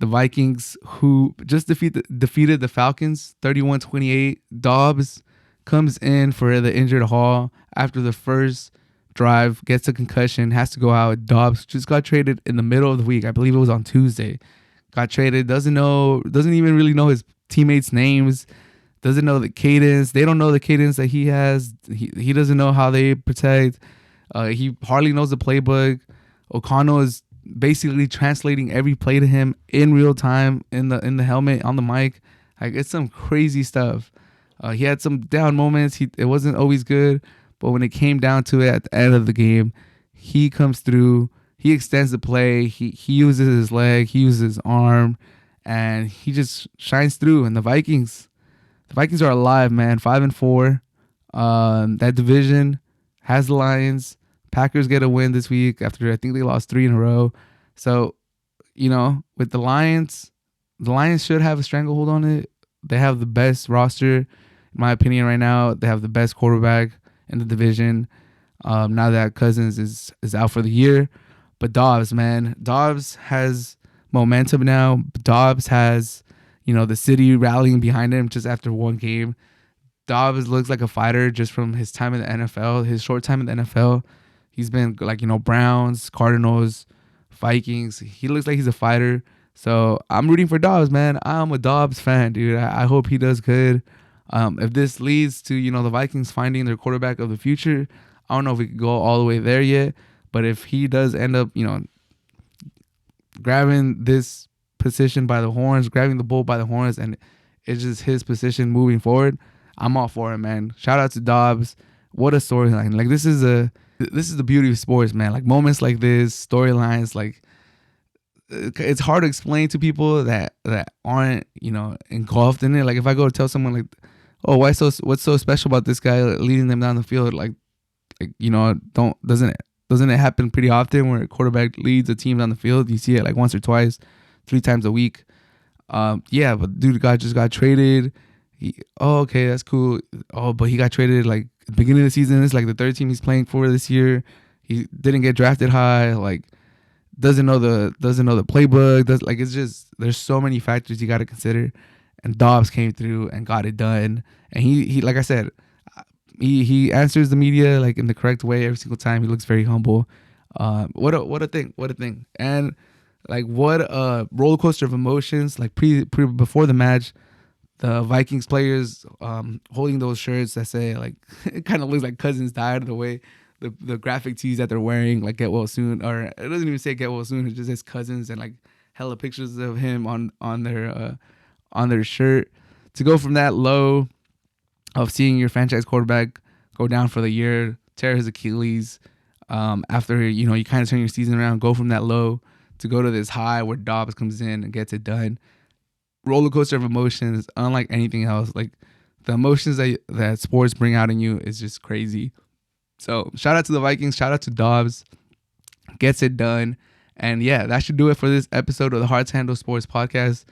The Vikings, who just defeated the Falcons 31-28. Dobbs comes in for the injured Hall after the first drive, gets a concussion, has to go out. Dobbs just got traded in the middle of the week. I believe it was on Tuesday. Got traded, doesn't even really know his teammates' names, doesn't know the cadence. They don't know the cadence that he has. He doesn't know how they protect. He hardly knows the playbook. O'Connell is basically translating every play to him in real time in the helmet on the mic. Like, it's some crazy stuff. He had some down moments. It wasn't always good, but when it came down to it at the end of the game, he comes through. He extends the play. He uses his leg. He uses his arm, and he just shines through. And the Vikings are alive, man. 5-4. That division has the Lions. Packers get a win this week after I think they lost 3 in a row. So, with the Lions should have a stranglehold on it. They have the best roster, in my opinion, right now. They have the best quarterback in the division. Now that Cousins is out for the year. But Dobbs has momentum now. Dobbs has, the city rallying behind him just after one game. Dobbs looks like a fighter just from his time in the NFL, his short time in the NFL. He's been Browns, Cardinals, Vikings. He looks like he's a fighter. So I'm rooting for Dobbs, man. I'm a Dobbs fan, dude. I hope he does good. If this leads to, the Vikings finding their quarterback of the future, I don't know if we could go all the way there yet. But if he does end up, grabbing this position by the horns, grabbing the bull by the horns, and it's just his position moving forward, I'm all for it, man. Shout out to Dobbs. What a storyline. Like, this is the beauty of sports, man. Like, moments like this, storylines, like, it's hard to explain to people that aren't, engulfed in it. Like, if I go to tell someone, like, oh, what's so special about this guy leading them down the field, doesn't it happen pretty often where a quarterback leads a team down the field? You see it like once or twice, 3 times a week. Yeah, but dude, just got traded. Okay, that's cool. Oh, but he got traded like at the beginning of the season. It's like the third team he's playing for this year. He didn't get drafted high. Like, doesn't know the playbook. It's just, there's so many factors you got to consider. And Dobbs came through and got it done. And he like I said, he answers the media like in the correct way every single time. He looks very humble. What a thing. And like, what a roller coaster of emotions. Like before the match, the Vikings players holding those shirts that say, like, it kind of looks like Cousins died, the way the graphic tees that they're wearing, like, get well soon, or it doesn't even say get well soon, it just says Cousins, and like hella pictures of him on their shirt. To go from that low of seeing your franchise quarterback go down for the year, tear his Achilles, after you kind of turn your season around, go from that low to go to this high where Dobbs comes in and gets it done. Roller coaster of emotions, unlike anything else. Like, the emotions that sports bring out in you is just crazy. So shout out to the Vikings, shout out to Dobbs, gets it done. And yeah, that should do it for this episode of the Hard to Handle Sports Podcast.